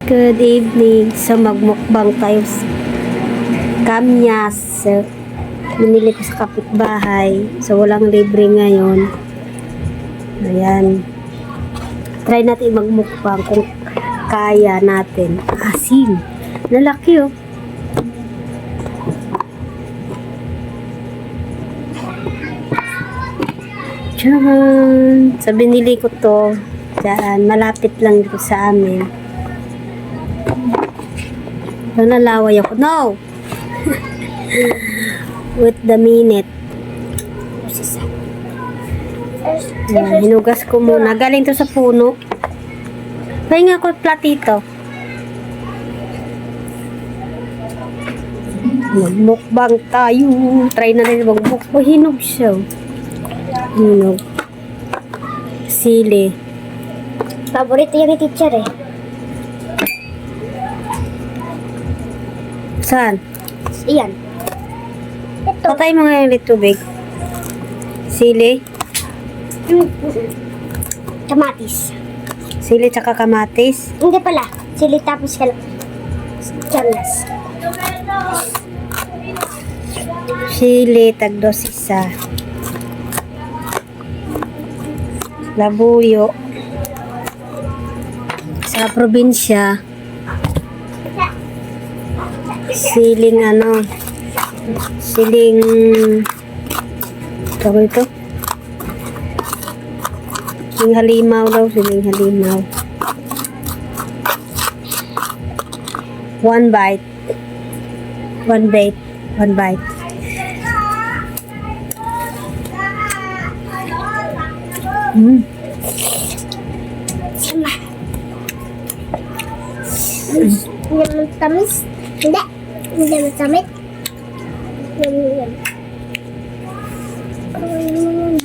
Good evening. So magmukbang tayo sa kamyas. Binili ko sa kapitbahay. So walang libre ngayon. Ayan. Try natin magmukbang kung kaya natin. Asin. Nalaki oh. Tcharan! So binili ko to. Diyan. Malapit lang dito sa amin. So, nalaway ako. No! With the minute. Hinugas ko muna. Galing to sa puno. Pahinga ko platito. Magmukbang tayo. Try na rin magmukbang. Hinog siya. Hinog. Sili. Paborito yung teacher eh. Saan? Iyan. Ito. Patay mo nga yung tubig. Sili. Kamatis. Sili tsaka kamatis. Hindi pala. Sili tapos chalas. Sili, tagdos isa. Labuyo. Sa probinsya, siling siling tawag ito? Siling halimaw daw, siling halimaw. One bite. One bite. One bite. Sama. Hindi mo tamis? Hindi. Hindi mo tamis?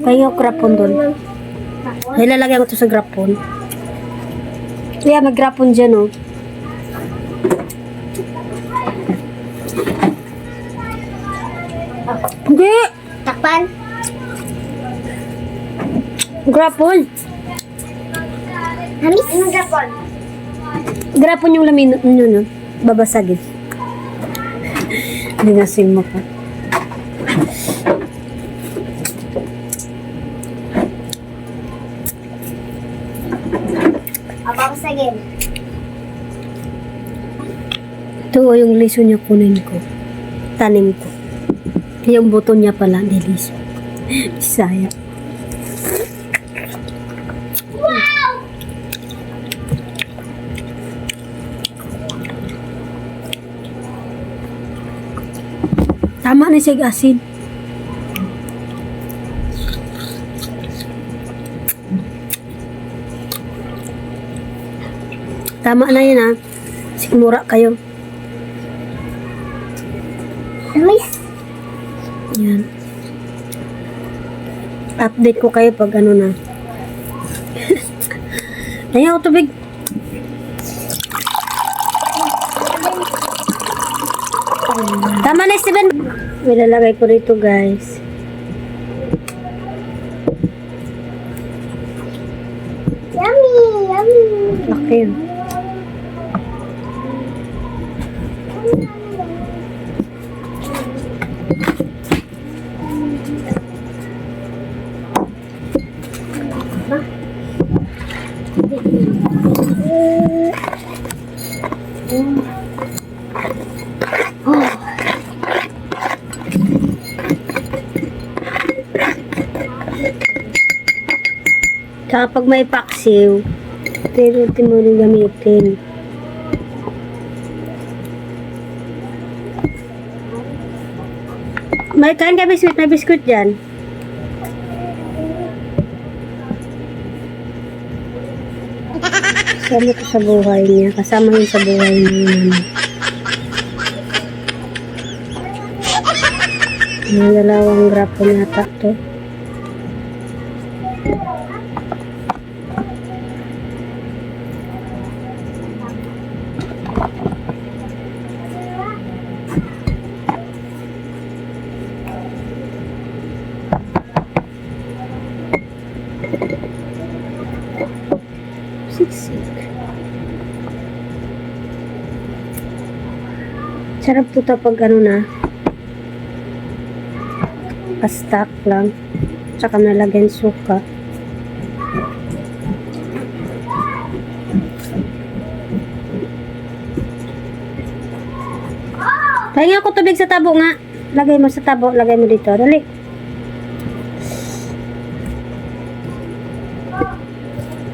Kaya yung grapon doon. Ay, lalagyan ko ito sa grapon. Kaya may grapon dyan, oh. Hindi! Takpan. Grapon! Tamis? Anong gapon? Grapon yung lamin nyo, no? Babasagin. Dinasin mo pa. Abang-sagin. Ito, oh, yung liso niya kunin ko. Tanim ko. Yung buto niya pala, di liso. Bisaya. Tama na siya asin. Tama na yun, ha. Sigmura kayo. Tamis? Yan. Update ko kayo pag ano na. Ayaw ako tubig. Tama na, Steven. Ilalagay ko rito, guys. Yummy! Yummy! Okay. Tsaka pag may paksiw, pero mo rin gamitin. May kain ka biskuit, may biskuit dyan. Kasama ko sa buhay niya. Kasama yun sa buhay niya. May dalawang grapo yata to. Siksik. Sarap po ito pag ano na. Pastak lang. Tsaka nalagyan suka. Pahinga ako tubig sa tabo nga. Lagay mo sa tabo. Lagay mo dito. Dali.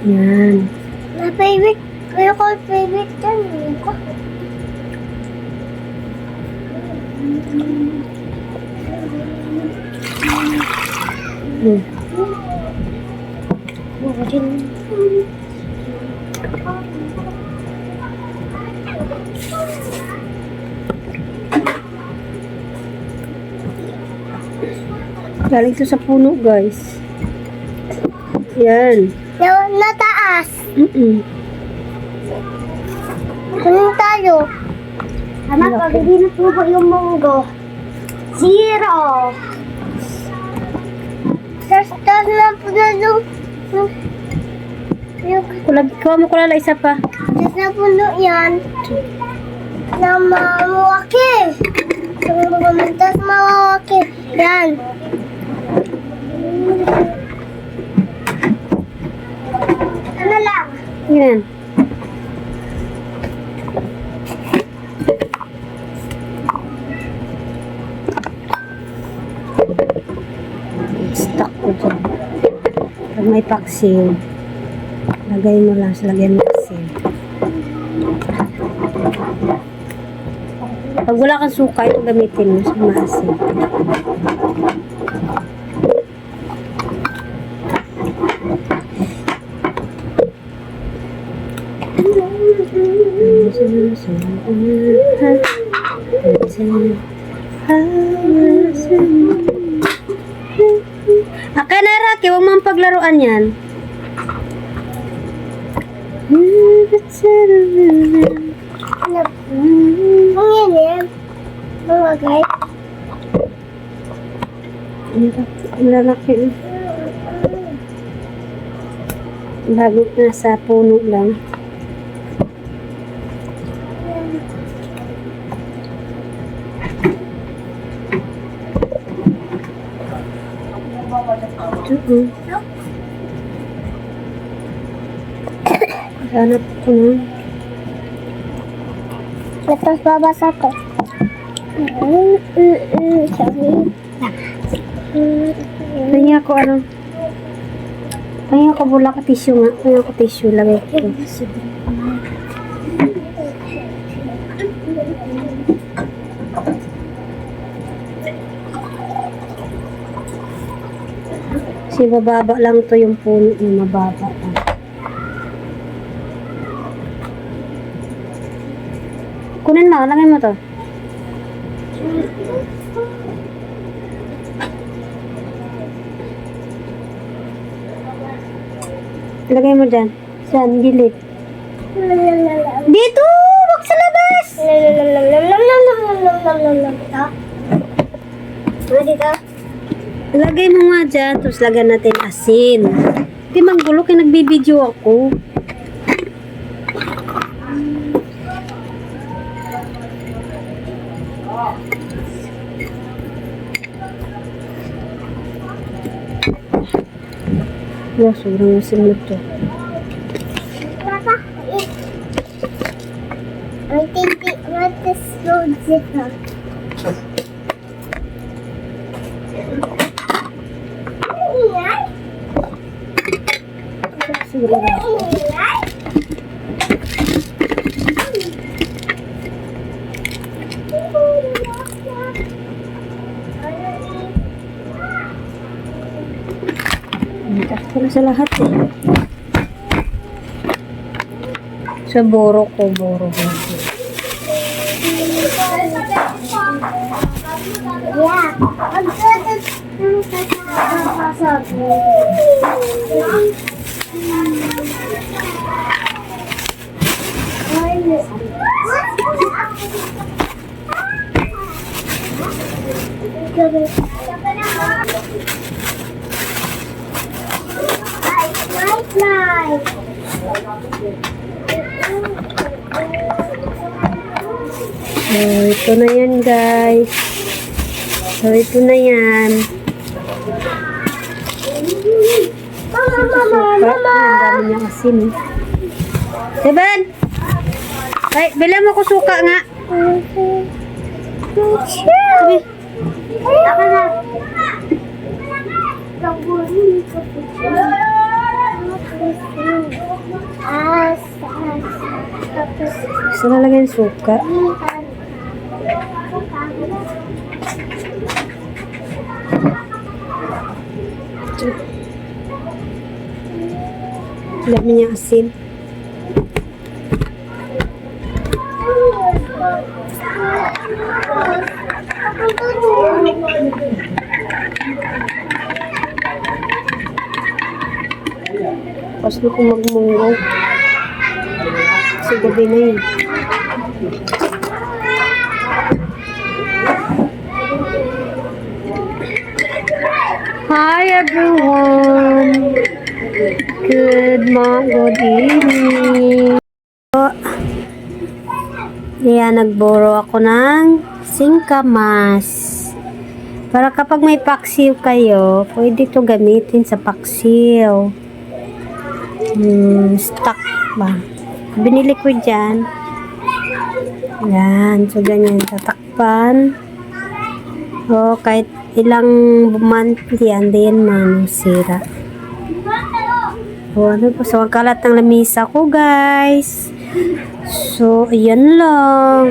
Yan. My favorite. Kaya ko favorite yan. Ko. Hmm. Galing to sa puno, guys. Yan. Nataas. Kunin tayo. Anak, pag hindi natubo yung munggo. 0. Tapos na po na Kuha mo kulala isa pa. tapos na puno yan. Na mawaki. Tapos mawaki. Yan. Ano lang? Yan. Stuck ko dyan. Pag may paksiw, lagay mo lang sa lagyan mo paksiw. Pag wala kang suka, ito gamitin mo sa maasin. Akin na, Rocky. Huwag mong paglaruan yan. Ang yan. Mga guys. Ang lalaki. Bago nasa puno lang. Hanap ko na. Tapos babasa to. Sorry. Pahinga ko ano. Pahinga ko bulak ka tissue nga. Pahinga ko tissue. Lagay ko. Kasi mababa lang to yung puno. Yung mababa lang. Kunin mo. Lagay mo to. Lagay mo dyan. Saan? Gilid. Dito! Wag sa labas! Dito. Lagay mo nga dyan. Tapos lagyan natin asin. Hindi manggulo kaya nagbibideo ako. Wala, sobrang asin na to. I think it was the slow zipper. Siguro na. Tapos ko na sa lahat eh. Sa boro ko. Yeah. I'm Nice. So, ito na yan, guys. So, ito na yan. Suka. Ang dami niya asin. Seven! Ay, bilang mo ko suka nga. Sabi. Ako na. Gusto na lagyan yung suka. Dami niya asin. Tapos na kong magmunggo. Kasi gabi na yun. Hi everyone! Good evening! Kaya nagboro ako ng singkamas. Para kapag may paksiw kayo, pwede to gamitin sa paksiw. Stock ba? Binili ko dyan. Yan. So, ganyan. Tatakpan. O, kahit ilang month yan, din sira. O, ano po. So, ang kalat ng lamisa ko, guys. So, ayan lang.